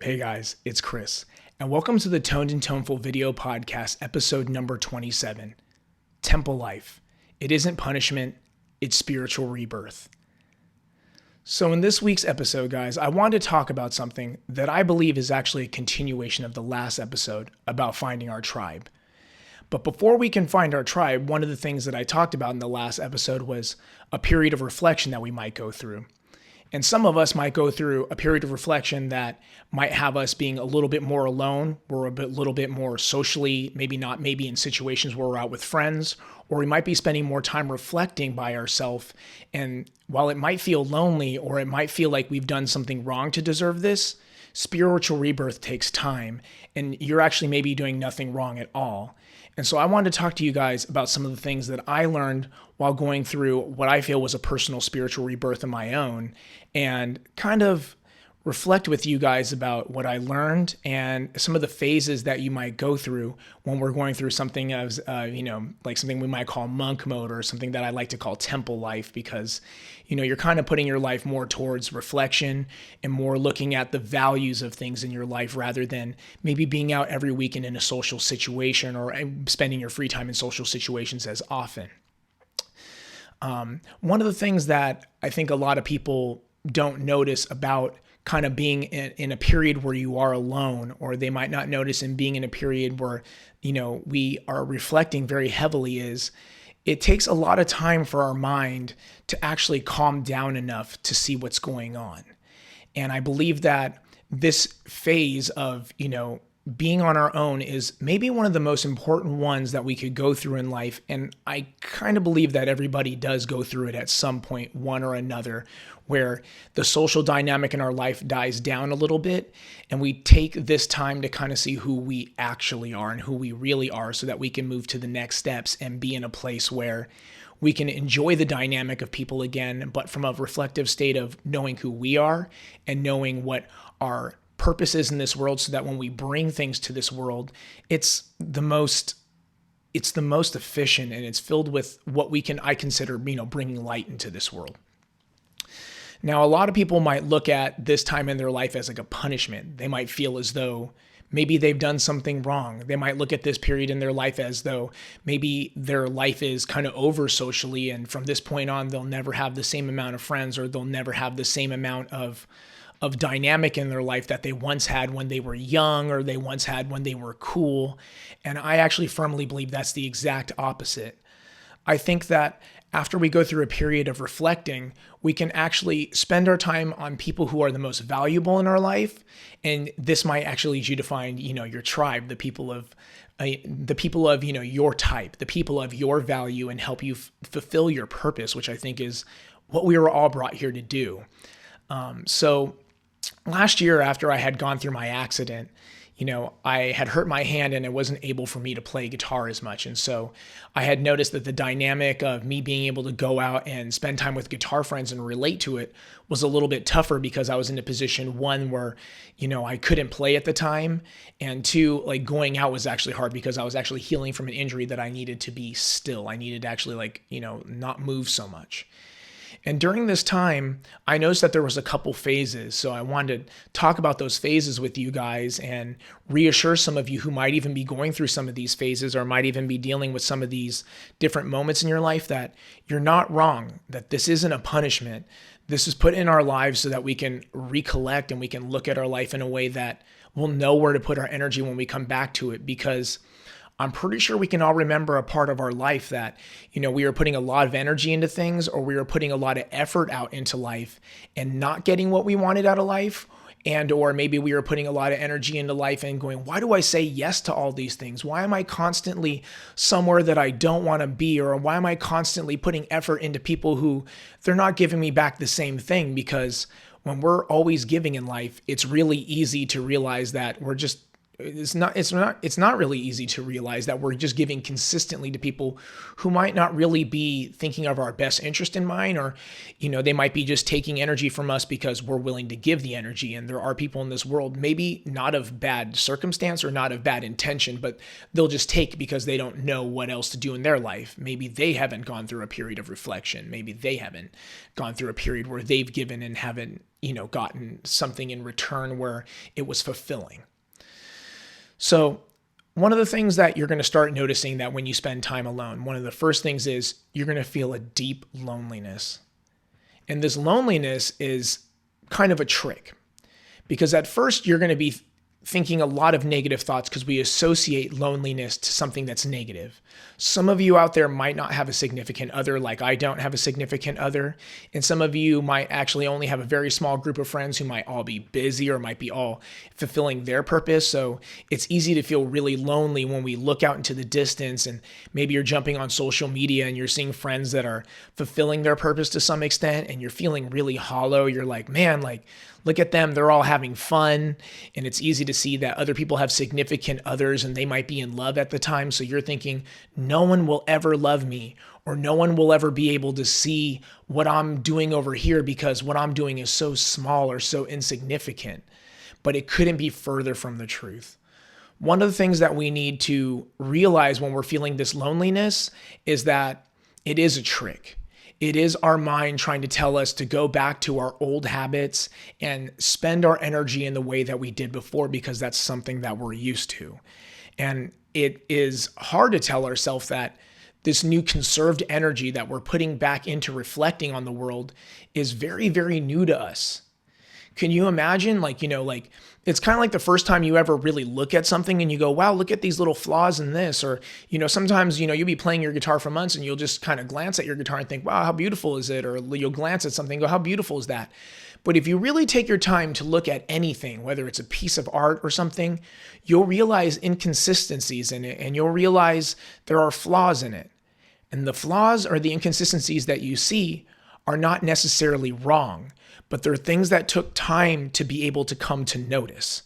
Hey guys, it's Chris, and welcome to the Toned and Toneful video podcast, episode number 27, Temple Life. It isn't punishment, it's spiritual rebirth. So in this week's episode, guys, I want to talk about something that I believe is actually a continuation of the last episode about finding our tribe. But before we can find our tribe, one of the things that I talked about in the last episode was a period of reflection that we might go through. And some of us might go through a period of reflection that might have us being a little bit more alone. We're little bit more socially, maybe in situations where we're out with friends, or we might be spending more time reflecting by ourselves. And while it might feel lonely, or it might feel like we've done something wrong to deserve this, spiritual rebirth takes time, and you're actually maybe doing nothing wrong at all. And so I wanted to talk to you guys about some of the things that I learned while going through what I feel was a personal spiritual rebirth of my own, and kind of reflect with you guys about what I learned and some of the phases that you might go through when we're going through something as, like something we might call monk mode, or something that I like to call temple life, because, you're kind of putting your life more towards reflection and more looking at the values of things in your life rather than maybe being out every weekend in a social situation or spending your free time in social situations as often. One of the things that I think a lot of people don't notice about kind of being in a period where you are alone, or they might not notice in being in a period where, we are reflecting very heavily, is it takes a lot of time for our mind to actually calm down enough to see what's going on. And I believe that this phase of, being on our own is maybe one of the most important ones that we could go through in life. And I kind of believe that everybody does go through it at some point, one or another, where the social dynamic in our life dies down a little bit. And we take this time to kind of see who we actually are and who we really are, so that we can move to the next steps and be in a place where we can enjoy the dynamic of people again, but from a reflective state of knowing who we are and knowing what our purpose is in this world, so that when we bring things to this world, it's the most efficient, and it's filled with what I consider, bringing light into this world. Now, a lot of people might look at this time in their life as like a punishment. They might feel as though maybe they've done something wrong. They might look at this period in their life as though maybe their life is kind of over socially, and from this point on, they'll never have the same amount of friends, or they'll never have the same amount of dynamic in their life that they once had when they were young, or they once had when they were cool. And I actually firmly believe that's the exact opposite. I think that after we go through a period of reflecting, we can actually spend our time on people who are the most valuable in our life. And this might actually lead you to find, your tribe, the people of your type, the people of your value, and help you fulfill your purpose, which I think is what we were all brought here to do. So last year, after I had gone through my accident, I had hurt my hand and it wasn't able for me to play guitar as much. And so I had noticed that the dynamic of me being able to go out and spend time with guitar friends and relate to it was a little bit tougher, because I was in a position, one, where, I couldn't play at the time. And two, like going out was actually hard, because I was actually healing from an injury that I needed to be still. I needed to actually not move so much. And during this time, I noticed that there was a couple phases. So I wanted to talk about those phases with you guys and reassure some of you who might even be going through some of these phases, or might even be dealing with some of these different moments in your life, that you're not wrong, that this isn't a punishment. This is put in our lives so that we can recollect and we can look at our life in a way that we'll know where to put our energy when we come back to it. Because I'm pretty sure we can all remember a part of our life that, we were putting a lot of energy into things, or we were putting a lot of effort out into life and not getting what we wanted out of life. And, or maybe we were putting a lot of energy into life and going, why do I say yes to all these things? Why am I constantly somewhere that I don't want to be? Or why am I constantly putting effort into people who they're not giving me back the same thing? Because when we're always giving in life, it's really easy to realize that it's not really easy to realize that we're just giving consistently to people who might not really be thinking of our best interest in mind, or, they might be just taking energy from us because we're willing to give the energy. And there are people in this world, maybe not of bad circumstance or not of bad intention, but they'll just take because they don't know what else to do in their life. Maybe they haven't gone through a period of reflection. Maybe they haven't gone through a period where they've given and haven't, gotten something in return where it was fulfilling. So one of the things that you're going to start noticing that when you spend time alone, one of the first things is you're going to feel a deep loneliness. And this loneliness is kind of a trick, because at first you're going to be thinking a lot of negative thoughts because we associate loneliness to something that's negative. Some of you out there might not have a significant other, like I don't have a significant other. And some of you might actually only have a very small group of friends who might all be busy or might be all fulfilling their purpose. So it's easy to feel really lonely when we look out into the distance, and maybe you're jumping on social media and you're seeing friends that are fulfilling their purpose to some extent, and you're feeling really hollow. You're like, man, like, look at them, they're all having fun. And it's easy to see that other people have significant others and they might be in love at the time. So you're thinking, no one will ever love me, or no one will ever be able to see what I'm doing over here because what I'm doing is so small or so insignificant. But it couldn't be further from the truth. One of the things that we need to realize when we're feeling this loneliness is that it is a trick. It is our mind trying to tell us to go back to our old habits and spend our energy in the way that we did before, because that's something that we're used to. And it is hard to tell ourselves that this new conserved energy that we're putting back into reflecting on the world is very, very new to us. Can you imagine, it's kind of like the first time you ever really look at something and you go, wow, look at these little flaws in this. Or, sometimes, you'll be playing your guitar for months and you'll just kind of glance at your guitar and think, wow, how beautiful is it? Or you'll glance at something and go, how beautiful is that? But if you really take your time to look at anything, whether it's a piece of art or something, you'll realize inconsistencies in it, and you'll realize there are flaws in it. And the flaws or the inconsistencies that you see are not necessarily wrong, but they're things that took time to be able to come to notice.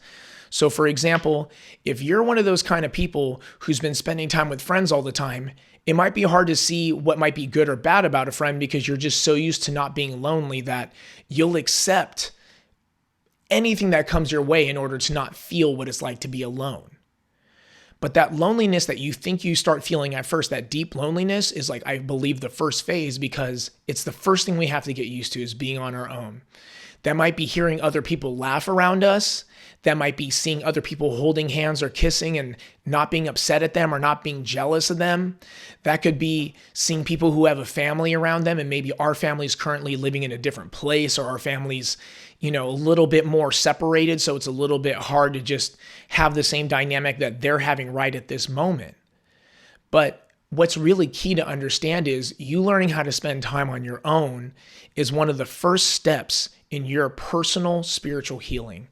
So for example, if you're one of those kind of people who's been spending time with friends all the time, it might be hard to see what might be good or bad about a friend because you're just so used to not being lonely that you'll accept anything that comes your way in order to not feel what it's like to be alone. But that loneliness that you think you start feeling at first, that deep loneliness, is I believe, the first phase, because it's the first thing we have to get used to is being on our own. That might be hearing other people laugh around us. That might be seeing other people holding hands or kissing and not being upset at them or not being jealous of them. That could be seeing people who have a family around them, and maybe our family's currently living in a different place, or our family's a little bit more separated. So it's a little bit hard to just have the same dynamic that they're having right at this moment. But what's really key to understand is you learning how to spend time on your own is one of the first steps in your personal spiritual healing.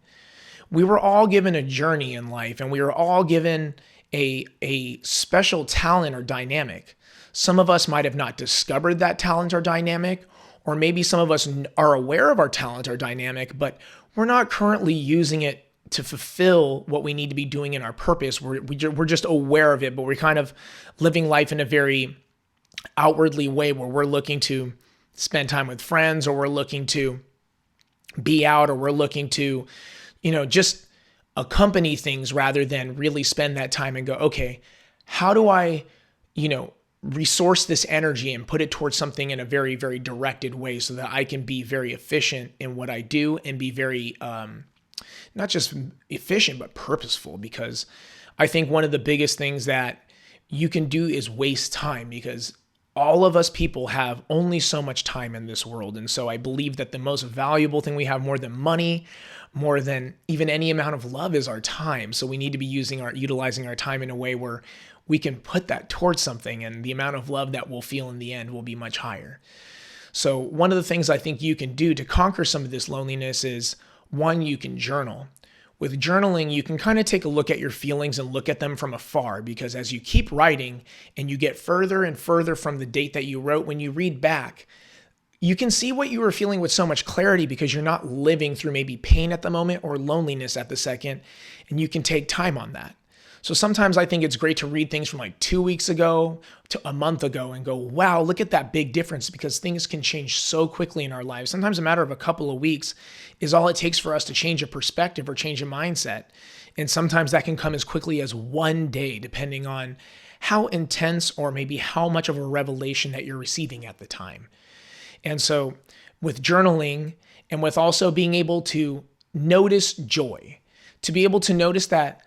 We were all given a journey in life, and we were all given a special talent or dynamic. Some of us might have not discovered that talent or dynamic, or maybe some of us are aware of our talent or dynamic, but we're not currently using it to fulfill what we need to be doing in our purpose. We're just aware of it, but we're kind of living life in a very outwardly way where we're looking to spend time with friends, or we're looking to be out, or we're looking to, just accompany things rather than really spend that time and go, okay, how do I, resource this energy and put it towards something in a very, very directed way so that I can be very efficient in what I do and be very, not just efficient, but purposeful. Because I think one of the biggest things that you can do is waste time, because all of us people have only so much time in this world. And so I believe that the most valuable thing we have, more than money, more than even any amount of love, is our time. So we need to be utilizing our time in a way where we can put that towards something, and the amount of love that we'll feel in the end will be much higher. So one of the things I think you can do to conquer some of this loneliness is, one, you can journal. With journaling, you can kind of take a look at your feelings and look at them from afar, because as you keep writing and you get further and further from the date that you wrote, when you read back, you can see what you were feeling with so much clarity, because you're not living through maybe pain at the moment or loneliness at the second, and you can take time on that. So sometimes I think it's great to read things from 2 weeks ago to a month ago and go, wow, look at that big difference, because things can change so quickly in our lives. Sometimes a matter of a couple of weeks is all it takes for us to change a perspective or change a mindset. And sometimes that can come as quickly as one day, depending on how intense or maybe how much of a revelation that you're receiving at the time. And so with journaling and with also being able to notice joy, to be able to notice that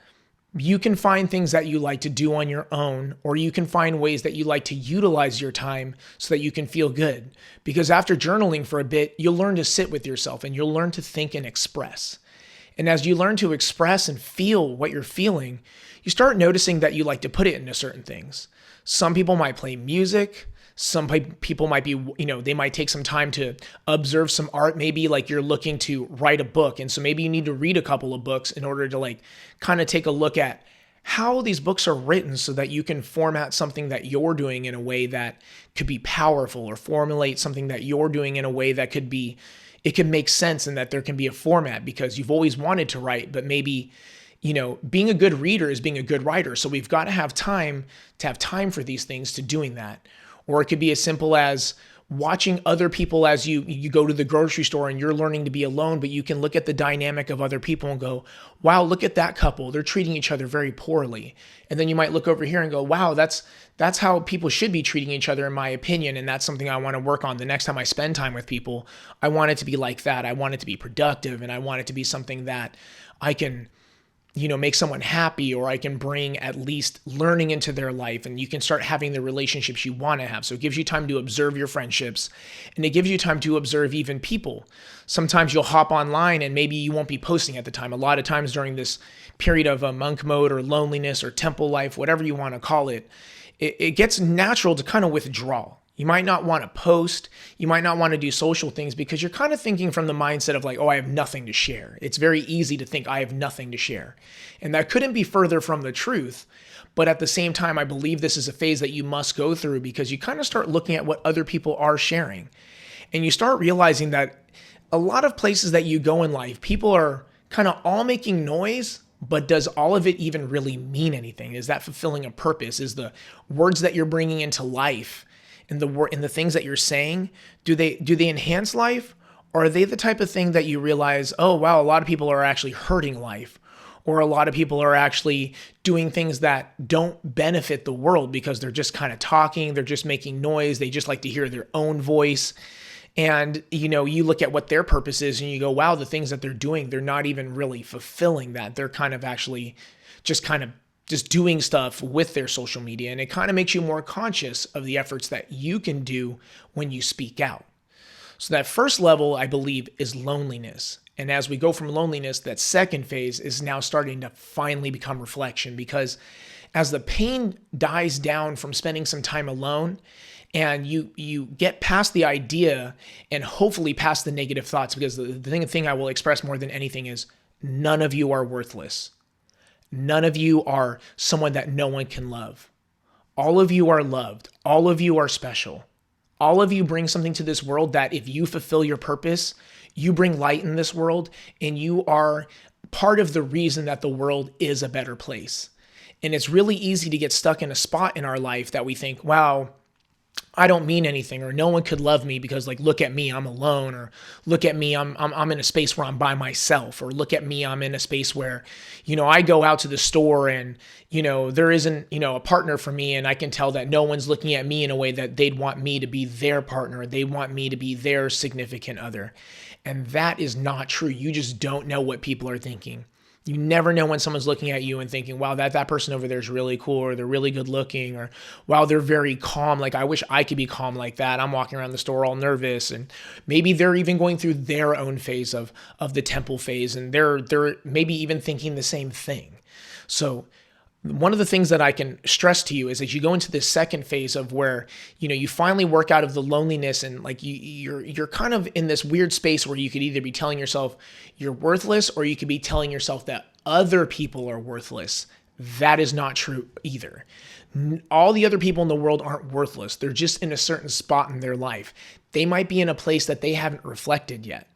you can find things that you like to do on your own, or you can find ways that you like to utilize your time so that you can feel good. Because after journaling for a bit, you'll learn to sit with yourself and you'll learn to think and express. And as you learn to express and feel what you're feeling, you start noticing that you like to put it into certain things. Some people might play music. Some people might be, they might take some time to observe some art. Maybe like you're looking to write a book. And so maybe you need to read a couple of books in order to like kind of take a look at how these books are written so that you can format something that you're doing in a way that could be powerful, or formulate something that you're doing in a way that it can make sense, and that there can be a format because you've always wanted to write, but maybe being a good reader is being a good writer. So we've got to have time for these things, to doing that. Or it could be as simple as watching other people as you go to the grocery store and you're learning to be alone, but you can look at the dynamic of other people and go, wow, look at that couple. They're treating each other very poorly. And then you might look over here and go, wow, that's how people should be treating each other, in my opinion. And that's something I want to work on the next time I spend time with people. I want it to be like that. I want it to be productive, and I want it to be something that I can make someone happy, or I can bring at least learning into their life, and you can start having the relationships you want to have. So it gives you time to observe your friendships, and it gives you time to observe even people. Sometimes you'll hop online and maybe you won't be posting at the time. A lot of times during this period of a monk mode or loneliness or temple life, whatever you want to call it, it gets natural to kind of withdraw. You might not want to post. You might not want to do social things because you're kind of thinking from the mindset of like, oh, I have nothing to share. It's very easy to think I have nothing to share. And that couldn't be further from the truth. But at the same time, I believe this is a phase that you must go through, because you kind of start looking at what other people are sharing. And you start realizing that a lot of places that you go in life, people are kind of all making noise. But does all of it even really mean anything? Is that fulfilling a purpose? Is the words that you're bringing into life and the things that you're saying, do they enhance life, or are they the type of thing that you realize, oh wow, a lot of people are actually hurting life, or a lot of people are actually doing things that don't benefit the world because they're just kind of talking, they're just making noise, they just like to hear their own voice. And you look at what their purpose is and you go, wow, the things that they're doing, they're not even really fulfilling that. They're kind of actually just doing stuff with their social media. And it kind of makes you more conscious of the efforts that you can do when you speak out. So that first level, I believe, is loneliness. And as we go from loneliness, that second phase is now starting to finally become reflection, because as the pain dies down from spending some time alone, and you get past the idea and hopefully past the negative thoughts, because the thing I will express more than anything is none of you are worthless. None of you are someone that no one can love. All of you are loved. All of you are special. All of you bring something to this world that if you fulfill your purpose, you bring light in this world, and you are part of the reason that the world is a better place. And it's really easy to get stuck in a spot in our life that we think, wow, I don't mean anything, or no one could love me because like, look at me, I'm alone, or look at me, I'm in a space where I'm by myself, or look at me, I'm in a space where, I go out to the store and, there isn't, a partner for me, and I can tell that no one's looking at me in a way that they'd want me to be their partner. They want me to be their significant other. And that is not true. You just don't know what people are thinking. You never know when someone's looking at you and thinking, wow, that person over there is really cool, or they're really good looking, or wow, they're very calm. Like, I wish I could be calm like that. I'm walking around the store all nervous. And maybe they're even going through their own phase of the temple phase, and they're maybe even thinking the same thing. So one of the things that I can stress to you is as you go into this second phase of where, you finally work out of the loneliness, and like you're kind of in this weird space where you could either be telling yourself you're worthless, or you could be telling yourself that other people are worthless. That is not true either. All the other people in the world aren't worthless. They're just in a certain spot in their life. They might be in a place that they haven't reflected yet.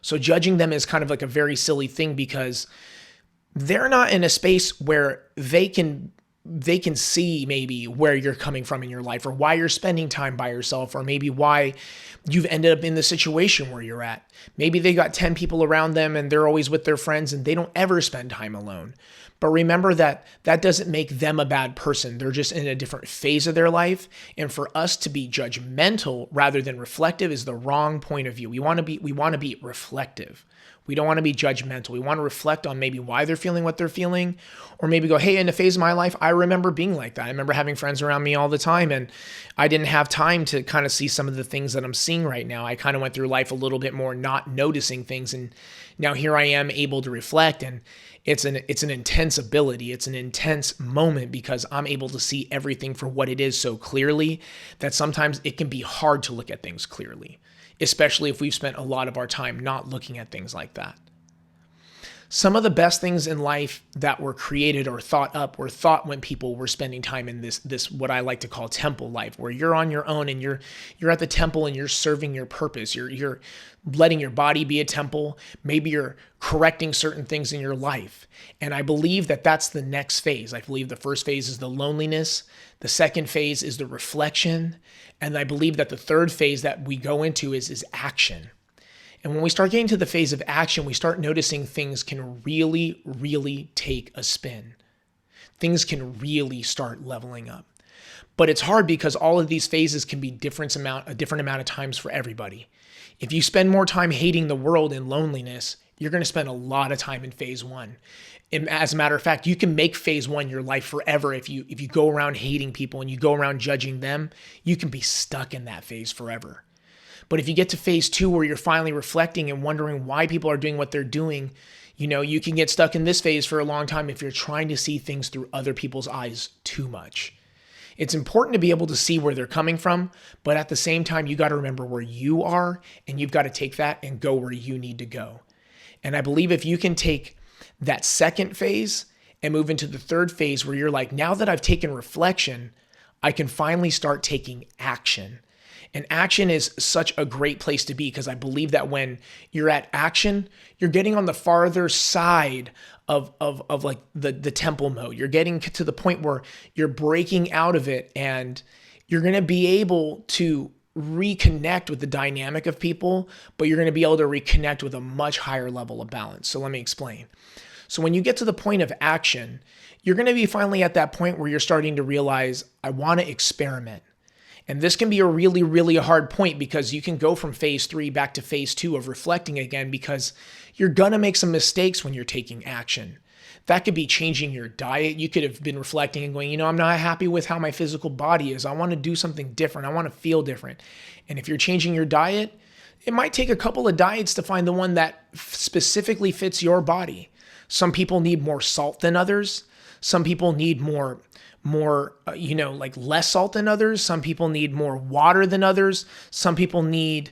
So judging them is kind of like a very silly thing, because they're not in a space where they can they can see maybe where you're coming from in your life, or why you're spending time by yourself, or maybe why you've ended up in the situation where you're at. Maybe they got 10 people around them and they're always with their friends and they don't ever spend time alone. But remember that that doesn't make them a bad person. They're just in a different phase of their life. And for us to be judgmental rather than reflective is the wrong point of view. We want to be reflective. We don't want to be judgmental. We want to reflect on maybe why they're feeling what they're feeling, or maybe go, hey, in a phase of my life, I remember being like that. I remember having friends around me all the time, and I didn't have time to kind of see some of the things that I'm seeing right now. I kind of went through life a little bit more not noticing things, and now here I am able to reflect, and it's an intense ability. It's an intense moment because I'm able to see everything for what it is so clearly that sometimes it can be hard to look at things clearly, especially if we've spent a lot of our time not looking at things like that. Some of the best things in life that were created or thought up were thought when people were spending time in this what I like to call temple life, where you're on your own and you're at the temple and you're serving your purpose. You're letting your body be a temple. Maybe you're correcting certain things in your life. And I believe that that's the next phase. I believe the first phase is the loneliness. The second phase is the reflection. And I believe that the third phase that we go into is action. And when we start getting to the phase of action, we start noticing things can really, really take a spin. Things can really start leveling up. But it's hard because all of these phases can be a different amount of times for everybody. If you spend more time hating the world and loneliness, you're going to spend a lot of time in phase one. And as a matter of fact, you can make phase one your life forever. If you go around hating people and you go around judging them, you can be stuck in that phase forever. But if you get to phase two where you're finally reflecting and wondering why people are doing what they're doing, you can get stuck in this phase for a long time if you're trying to see things through other people's eyes too much. It's important to be able to see where they're coming from, but at the same time, you got to remember where you are, and you've got to take that and go where you need to go. And I believe if you can take that second phase and move into the third phase where you're like, now that I've taken reflection, I can finally start taking action. And action is such a great place to be because I believe that when you're at action, you're getting on the farther side of like the temple mode. You're getting to the point where you're breaking out of it and you're going to be able to reconnect with the dynamic of people, but you're going to be able to reconnect with a much higher level of balance. So let me explain. So when you get to the point of action, you're going to be finally at that point where you're starting to realize, I want to experiment. And this can be a really, really hard point because you can go from phase 3 back to phase 2 of reflecting again because you're going to make some mistakes when you're taking action. That could be changing your diet. You could have been reflecting and going, I'm not happy with how my physical body is. I want to do something different. I want to feel different. And if you're changing your diet, it might take a couple of diets to find the one that specifically fits your body. Some people need more salt than others. Some people need more like less salt than others. Some people need more water than others. Some people need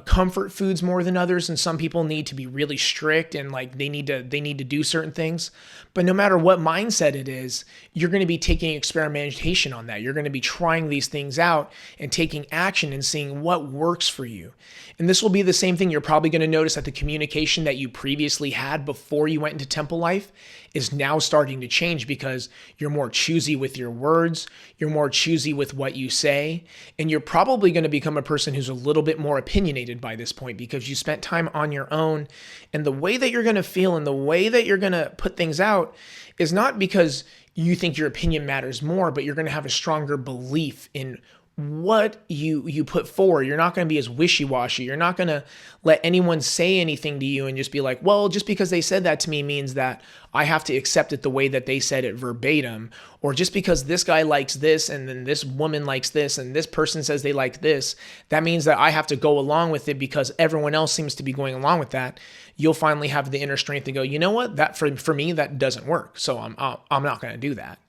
comfort foods more than others. And some people need to be really strict and like they need to do certain things. But no matter what mindset it is, you're going to be taking experimentation on that. You're going to be trying these things out and taking action and seeing what works for you. And this will be the same thing. You're probably going to notice that the communication that you previously had before you went into temple life is now starting to change because you're more choosy with your words, you're more choosy with what you say, and you're probably going to become a person who's a little bit more opinionated by this point because you spent time on your own. And the way that you're going to feel and the way that you're going to put things out is not because you think your opinion matters more, but you're going to have a stronger belief in what you put forward. You're not going to be as wishy-washy. You're not going to let anyone say anything to you and just be like, well, just because they said that to me means that I have to accept it the way that they said it verbatim. Or just because this guy likes this and then this woman likes this and this person says they like this, that means that I have to go along with it because everyone else seems to be going along with that. You'll finally have the inner strength to go, you know what, that for me, that doesn't work. So I'm not going to do that.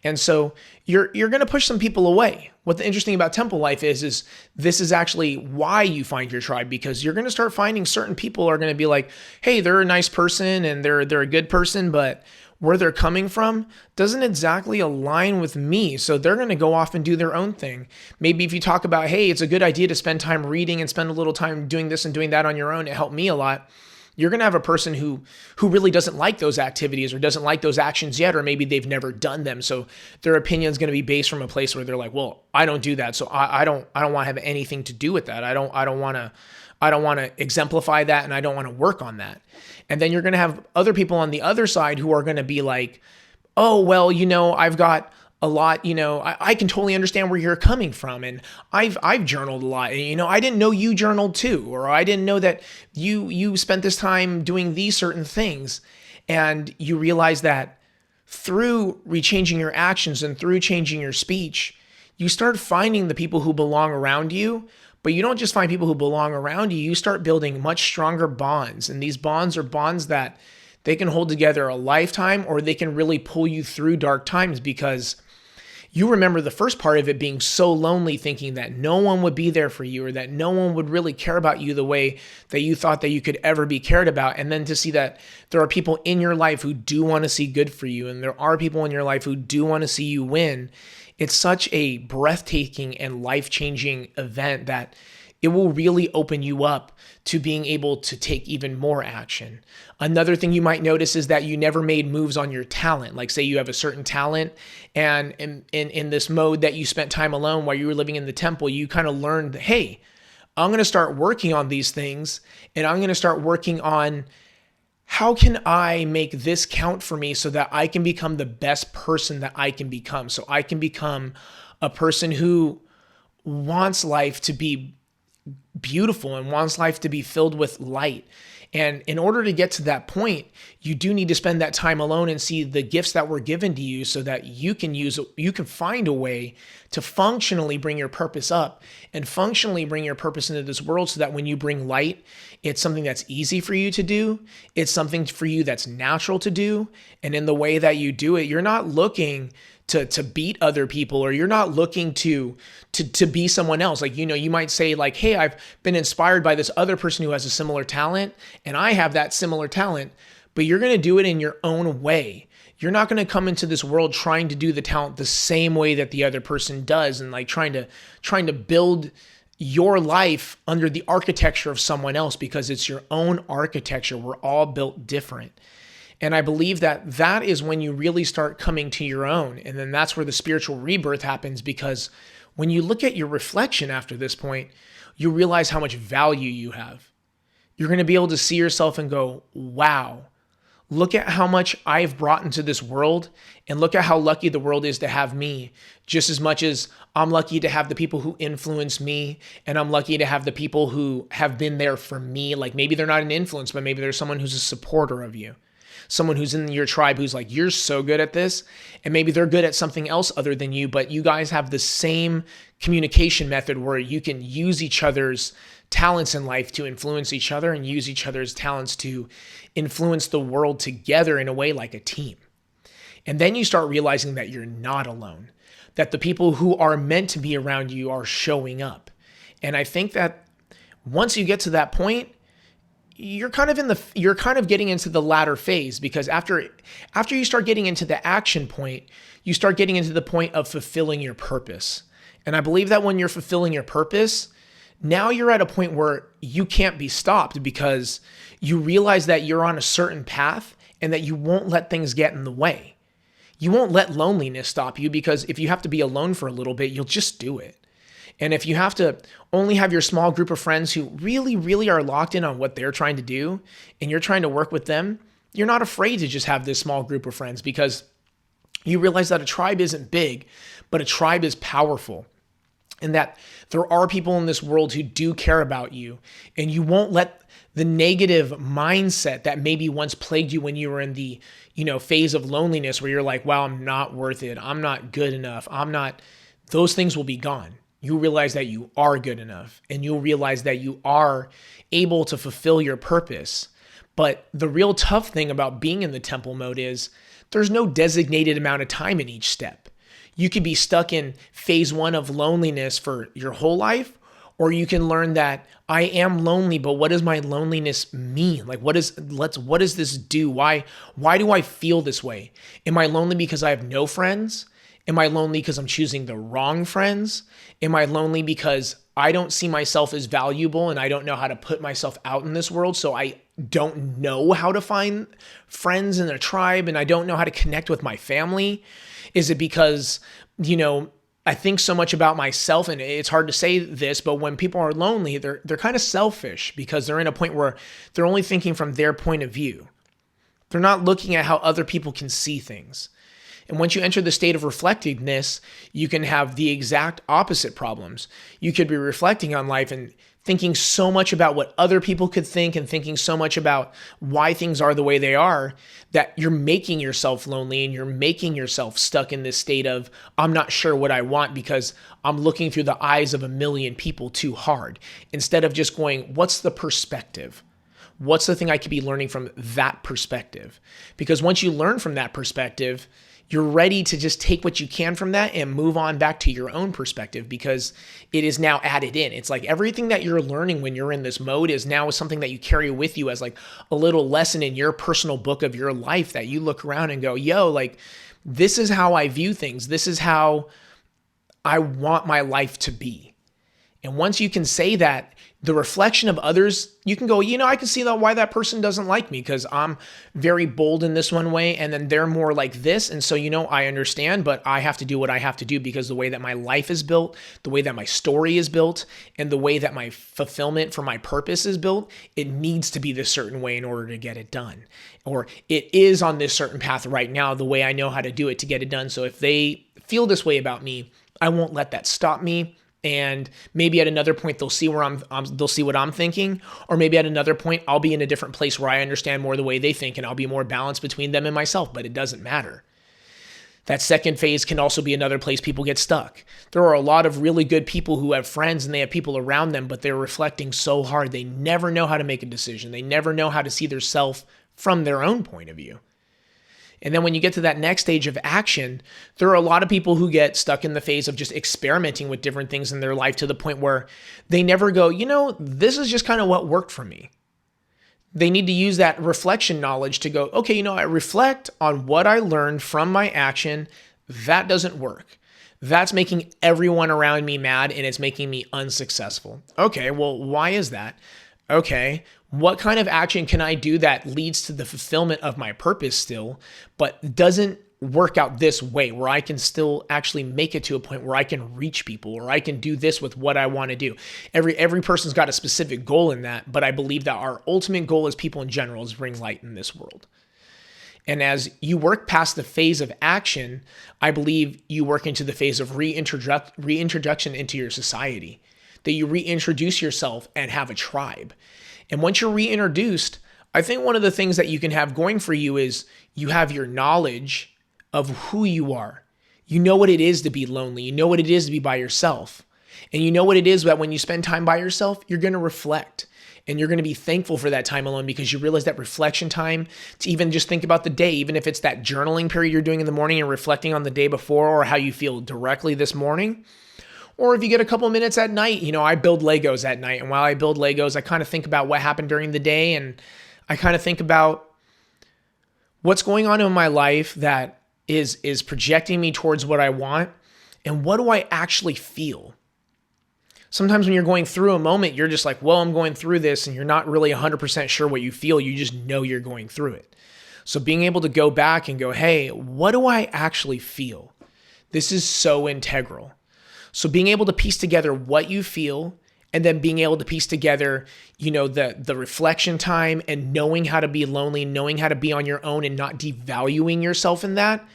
And so you're going to push some people away. What the interesting about temple life is this is actually why you find your tribe, because you're going to start finding certain people are going to be like, hey, they're a nice person and they're a good person, but where they're coming from doesn't exactly align with me. So they're going to go off and do their own thing. Maybe if you talk about, hey, it's a good idea to spend time reading and spend a little time doing this and doing that on your own, it helped me a lot. You're going to have a person who really doesn't like those activities or doesn't like those actions yet, or maybe they've never done them. So their opinion is going to be based from a place where they're like, well, I don't do that. So I don't want to have anything to do with that. I don't want to exemplify that, and I don't want to work on that. And then you're going to have other people on the other side who are going to be like, oh, well, I've got a lot, I can totally understand where you're coming from. And I've journaled a lot, and, I didn't know you journaled too, or I didn't know that you spent this time doing these certain things. And you realize that through rechanging your actions and through changing your speech, you start finding the people who belong around you. But you don't just find people who belong around you, you start building much stronger bonds. And these bonds are bonds that they can hold together a lifetime, or they can really pull you through dark times, because you remember the first part of it being so lonely, thinking that no one would be there for you, or that no one would really care about you the way that you thought that you could ever be cared about. And then to see that there are people in your life who do want to see good for you, and there are people in your life who do want to see you win. It's such a breathtaking and life-changing event that it will really open you up to being able to take even more action. Another thing you might notice is that you never made moves on your talent. Like, say you have a certain talent, and in this mode that you spent time alone while you were living in the temple, you kind of learned, hey, I'm going to start working on these things, and I'm going to start working on how can I make this count for me so that I can become the best person that I can become. So I can become a person who wants life to be beautiful and wants life to be filled with light. And in order to get to that point, you do need to spend that time alone and see the gifts that were given to you so that you can find a way to functionally bring your purpose up and functionally bring your purpose into this world, so that when you bring light, it's something that's easy for you to do. It's something for you that's natural to do. And in the way that you do it, you're not looking to beat other people, or you're not looking to be someone else. Like, you might say like, hey, I've been inspired by this other person who has a similar talent, and I have that similar talent, but you're going to do it in your own way. You're not going to come into this world trying to do the talent the same way that the other person does, and like trying to build your life under the architecture of someone else, because it's your own architecture. We're all built different. And I believe that that is when you really start coming to your own. And then that's where the spiritual rebirth happens, because when you look at your reflection after this point, you realize how much value you have. You're going to be able to see yourself and go, wow, look at how much I've brought into this world, and look at how lucky the world is to have me, just as much as I'm lucky to have the people who influence me, and I'm lucky to have the people who have been there for me. Like, maybe they're not an influence, but maybe there's someone who's a supporter of you. Someone who's in your tribe who's like, you're so good at this, and maybe they're good at something else other than you, but you guys have the same communication method where you can use each other's talents in life to influence each other, and use each other's talents to influence the world together in a way like a team. And then you start realizing that you're not alone, that the people who are meant to be around you are showing up. And I think that once you get to that point, you're kind of getting into the latter phase, because after you start getting into the action point, you start getting into the point of fulfilling your purpose. And I believe that when you're fulfilling your purpose, now you're at a point where you can't be stopped, because you realize that you're on a certain path and that you won't let things get in the way. You won't let loneliness stop you, because if you have to be alone for a little bit, you'll just do it. And if you have to only have your small group of friends who really, really are locked in on what they're trying to do, and you're trying to work with them, you're not afraid to just have this small group of friends, because you realize that a tribe isn't big, but a tribe is powerful. And that there are people in this world who do care about you, and you won't let the negative mindset that maybe once plagued you when you were in the, phase of loneliness where you're like, wow, I'm not worth it. I'm not good enough. Those things will be gone. You realize that you are good enough, and you'll realize that you are able to fulfill your purpose. But the real tough thing about being in the temple mode is there's no designated amount of time in each step. You could be stuck in phase 1 of loneliness for your whole life, or you can learn that I am lonely, but what does my loneliness mean? Like, what does this do? Why do I feel this way? Am I lonely because I have no friends? Am I lonely because I'm choosing the wrong friends? Am I lonely because I don't see myself as valuable and I don't know how to put myself out in this world? So I don't know how to find friends in a tribe and I don't know how to connect with my family? Is it because, I think so much about myself, and it's hard to say this, but when people are lonely, they're kind of selfish because they're in a point where they're only thinking from their point of view. They're not looking at how other people can see things. And once you enter the state of reflectiveness, you can have the exact opposite problems. You could be reflecting on life and thinking so much about what other people could think and thinking so much about why things are the way they are that you're making yourself lonely and you're making yourself stuck in this state of, I'm not sure what I want because I'm looking through the eyes of a million people too hard. Instead of just going, what's the perspective? What's the thing I could be learning from that perspective? Because once you learn from that perspective, you're ready to just take what you can from that and move on back to your own perspective because it is now added in. It's like everything that you're learning when you're in this mode is now something that you carry with you as like a little lesson in your personal book of your life that you look around and go, yo, like this is how I view things. This is how I want my life to be. And once you can say that, the reflection of others, you can go, I can see why that person doesn't like me because I'm very bold in this one way and then they're more like this. And so, I understand, but I have to do what I have to do because the way that my life is built, the way that my story is built, and the way that my fulfillment for my purpose is built, it needs to be this certain way in order to get it done. Or it is on this certain path right now, the way I know how to do it to get it done. So if they feel this way about me, I won't let that stop me. And maybe at another point they'll see where they'll see what I'm thinking, or maybe at another point I'll be in a different place where I understand more the way they think and I'll be more balanced between them and myself, but it doesn't matter. That second phase can also be another place people get stuck. There are a lot of really good people who have friends and they have people around them, but they're reflecting so hard. They never know how to make a decision. They never know how to see their self from their own point of view. And then when you get to that next stage of action, there are a lot of people who get stuck in the phase of just experimenting with different things in their life to the point where they never go, this is just kind of what worked for me. They need to use that reflection knowledge to go, okay, I reflect on what I learned from my action. That doesn't work. That's making everyone around me mad and it's making me unsuccessful. Okay, well, why is that? Okay, what kind of action can I do that leads to the fulfillment of my purpose still, but doesn't work out this way where I can still actually make it to a point where I can reach people or I can do this with what I want to do. Every person's got a specific goal in that, but I believe that our ultimate goal as people in general is bring light in this world. And as you work past the phase of action, I believe you work into the phase of reintroduction into your society, that you reintroduce yourself and have a tribe. And once you're reintroduced, I think one of the things that you can have going for you is you have your knowledge of who you are. You know what it is to be lonely. You know what it is to be by yourself. And you know what it is that when you spend time by yourself, you're going to reflect. And you're going to be thankful for that time alone because you realize that reflection time to even just think about the day, even if it's that journaling period you're doing in the morning and reflecting on the day before or how you feel directly this morning. Or if you get a couple minutes at night, I build Legos at night. And while I build Legos, I kind of think about what happened during the day. And I kind of think about what's going on in my life that is projecting me towards what I want. And what do I actually feel? Sometimes when you're going through a moment, you're just like, well, I'm going through this. And you're not really 100% sure what you feel. You just know you're going through it. So being able to go back and go, hey, what do I actually feel? This is so integral. So being able to piece together what you feel and then being able to piece together, the reflection time and knowing how to be lonely, knowing how to be on your own and not devaluing yourself in that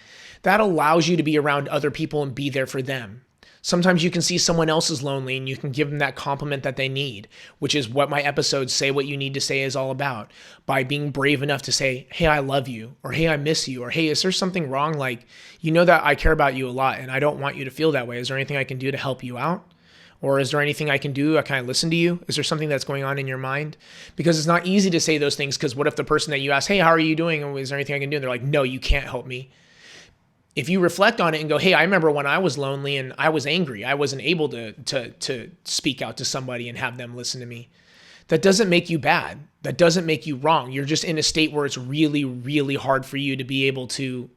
allows you to be around other people and be there for them. Sometimes you can see someone else is lonely and you can give them that compliment that they need, which is what my episode Say What You Need to Say is all about. By being brave enough to say, hey, I love you, or hey, I miss you, or hey, is there something wrong? Like, that I care about you a lot and I don't want you to feel that way. Is there anything I can do to help you out? Or is there anything I can do? Can I listen to you? Is there something that's going on in your mind? Because it's not easy to say those things because what if the person that you ask, hey, how are you doing? Is there anything I can do? And they're like, no, you can't help me. If you reflect on it and go, hey, I remember when I was lonely and I was angry, I wasn't able to speak out to somebody and have them listen to me. That doesn't make you bad. That doesn't make you wrong. You're just in a state where it's really, really hard for you to be able to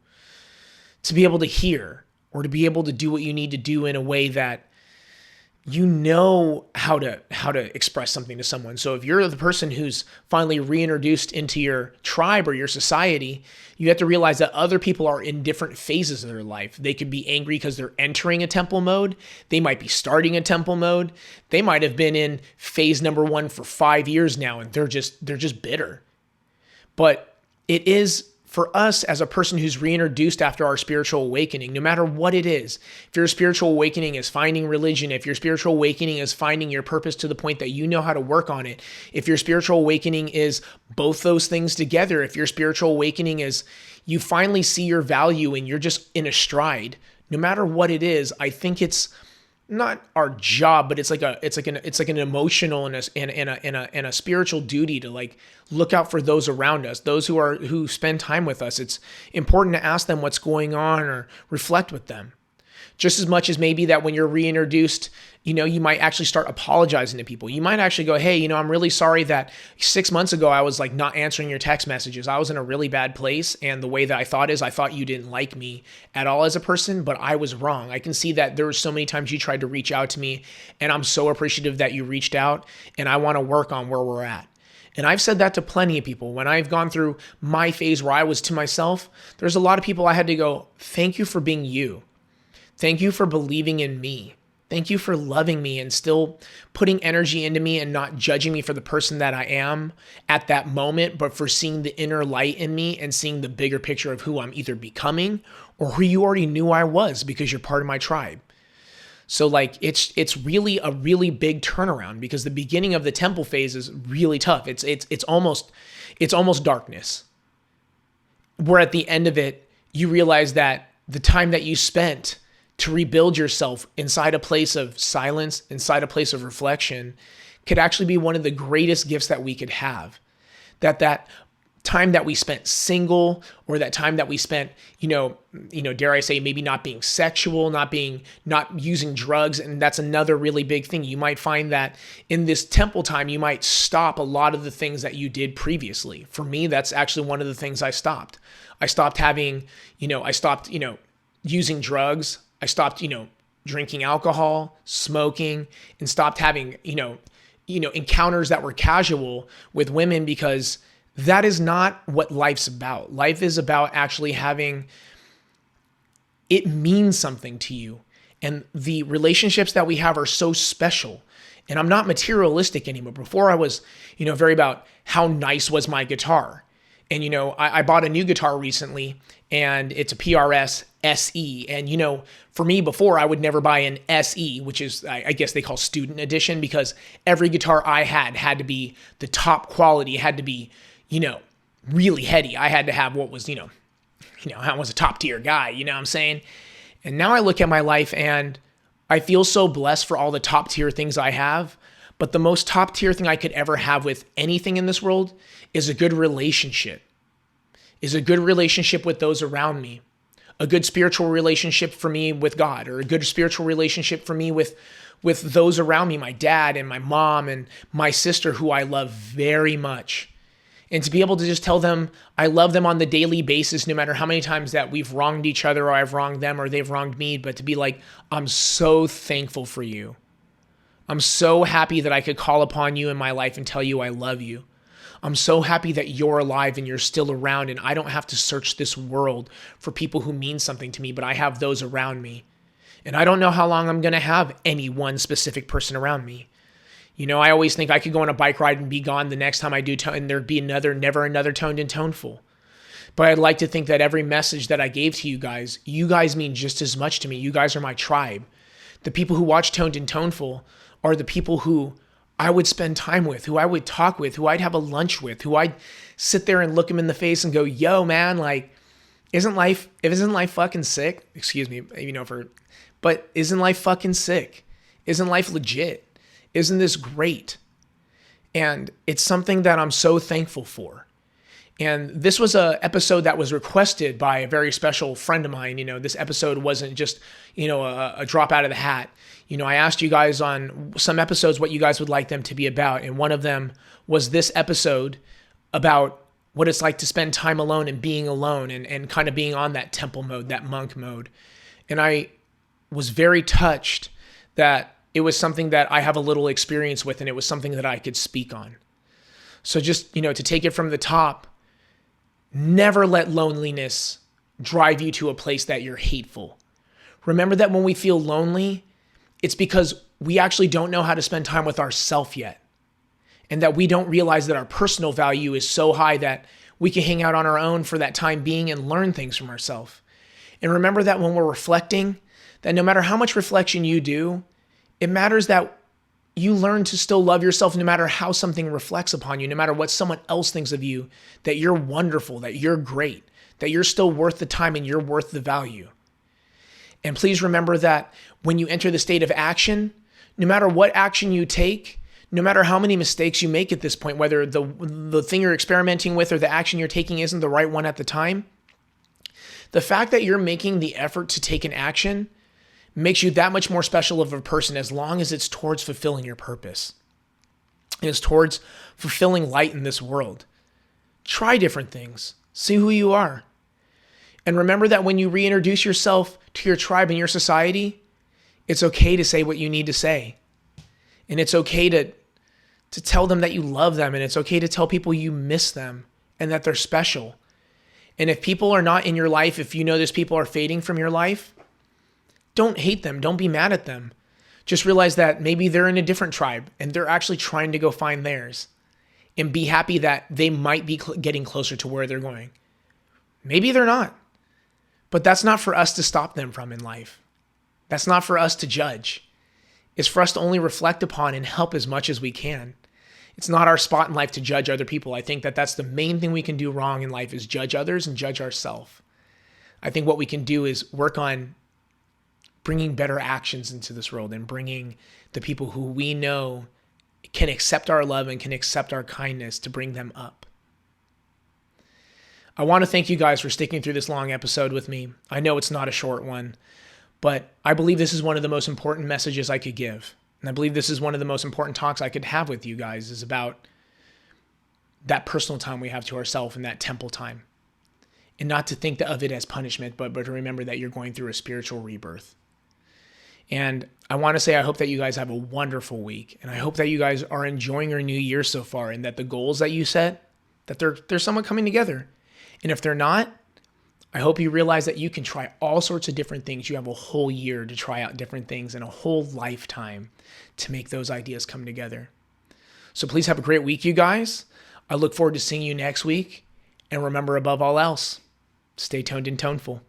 hear or to be able to do what you need to do in a way that you know how to express something to someone. So if you're the person who's finally reintroduced into your tribe or your society, you have to realize that other people are in different phases of their life. They could be angry because they're entering a temple mode. They might be starting a temple mode. They might have been in phase number 1 for 5 years now, and they're just bitter. But it is for us as a person who's reintroduced after our spiritual awakening, no matter what it is. If your spiritual awakening is finding religion, if your spiritual awakening is finding your purpose to the point that you know how to work on it, if your spiritual awakening is both those things together, if your spiritual awakening is you finally see your value and you're just in a stride, no matter what it is, I think it's not our job, but it's like an emotional and a spiritual duty to like look out for those around us, those who spend time with us. It's important to ask them what's going on or reflect with them. Just as much as maybe that when you're reintroduced, you might actually start apologizing to people. You might actually go, hey, I'm really sorry that 6 months ago I was like not answering your text messages. I was in a really bad place. And the way that I thought you didn't like me at all as a person, but I was wrong. I can see that there were so many times you tried to reach out to me, and I'm so appreciative that you reached out, and I want to work on where we're at. And I've said that to plenty of people. When I've gone through my phase where I was to myself, there's a lot of people I had to go, thank you for being you. Thank you for believing in me. Thank you for loving me and still putting energy into me and not judging me for the person that I am at that moment, but for seeing the inner light in me and seeing the bigger picture of who I'm either becoming or who you already knew I was because you're part of my tribe. So like it's really a really big turnaround, because the beginning of the temple phase is really tough. It's almost darkness. Where at the end of it, you realize that the time that you spent to rebuild yourself inside a place of silence, inside a place of reflection, could actually be one of the greatest gifts that we could have. That time that we spent single, or that time that we spent, dare I say, maybe not being sexual, not using drugs. And that's another really big thing. You might find that in this temple time, you might stop a lot of the things that you did previously. For me, that's actually one of the things I stopped. I stopped using drugs. I stopped, drinking alcohol, smoking, and stopped having, encounters that were casual with women, because that is not what life's about. Life is about actually having it mean something to you. And the relationships that we have are so special. And I'm not materialistic anymore. Before I was, very about how nice was my guitar. And, I bought a new guitar recently, and it's a PRS SE. And, for me before, I would never buy an SE, which is, I guess they call student edition, because every guitar I had to be the top quality. It had to be, really heady. I had to have what was, I was a top tier guy, you know what I'm saying? And now I look at my life and I feel so blessed for all the top tier things I have. But the most top tier thing I could ever have with anything in this world is a good relationship, with those around me, a good spiritual relationship for me with God, or a good spiritual relationship for me with those around me, my dad and my mom and my sister, who I love very much. And to be able to just tell them I love them on the daily basis, no matter how many times that we've wronged each other, or I've wronged them, or they've wronged me, but to be like, I'm so thankful for you. I'm so happy that I could call upon you in my life and tell you I love you. I'm so happy that you're alive and you're still around, and I don't have to search this world for people who mean something to me, but I have those around me. And I don't know how long I'm going to have any one specific person around me. I always think I could go on a bike ride and be gone the next time I do, and there'd be never another Toned and Toneful. But I'd like to think that every message that I gave to you guys mean just as much to me. You guys are my tribe. The people who watch Toned and Toneful are the people who I would spend time with, who I would talk with, who I'd have a lunch with, who I'd sit there and look them in the face and go, yo, man, like, isn't life fucking sick? Excuse me, but isn't life fucking sick? Isn't life legit? Isn't this great? And it's something that I'm so thankful for. And this was an episode that was requested by a very special friend of mine. This episode wasn't just, a drop out of the hat. I asked you guys on some episodes what you guys would like them to be about. And one of them was this episode about what it's like to spend time alone and being alone, and kind of being on that temple mode, that monk mode. And I was very touched that it was something that I have a little experience with, and it was something that I could speak on. So just, to take it from the top, never let loneliness drive you to a place that you're hateful. Remember that when we feel lonely, it's because we actually don't know how to spend time with ourselves yet. And that we don't realize that our personal value is so high that we can hang out on our own for that time being and learn things from ourselves. And remember that when we're reflecting, that no matter how much reflection you do, it matters that you learn to still love yourself no matter how something reflects upon you, no matter what someone else thinks of you, that you're wonderful, that you're great, that you're still worth the time and you're worth the value. And please remember that when you enter the state of action, no matter what action you take, no matter how many mistakes you make at this point, whether the thing you're experimenting with or the action you're taking isn't the right one at the time, the fact that you're making the effort to take an action makes you that much more special of a person, as long as it's towards fulfilling your purpose. It's towards fulfilling light in this world. Try different things. See who you are. And remember that when you reintroduce yourself to your tribe and your society, it's okay to say what you need to say. And it's okay to tell them that you love them. And it's okay to tell people you miss them and that they're special. And if people are not in your life, if you notice people are fading from your life, don't hate them. Don't be mad at them. Just realize that maybe they're in a different tribe and they're actually trying to go find theirs. And be happy that they might be getting closer to where they're going. Maybe they're not. But that's not for us to stop them from in life. That's not for us to judge. It's for us to only reflect upon and help as much as we can. It's not our spot in life to judge other people. I think that that's the main thing we can do wrong in life, is judge others and judge ourselves. I think what we can do is work on bringing better actions into this world and bringing the people who we know can accept our love and can accept our kindness to bring them up. I want to thank you guys for sticking through this long episode with me. I know it's not a short one, but I believe this is one of the most important messages I could give. And I believe this is one of the most important talks I could have with you guys, is about that personal time we have to ourselves and that temple time. And not to think of it as punishment, but to remember that you're going through a spiritual rebirth. And I want to say I hope that you guys have a wonderful week. And I hope that you guys are enjoying your new year so far, and that the goals that you set, that they're somewhat coming together. And if they're not, I hope you realize that you can try all sorts of different things. You have a whole year to try out different things and a whole lifetime to make those ideas come together. So please have a great week, you guys. I look forward to seeing you next week. And remember, above all else, stay toned and toneful.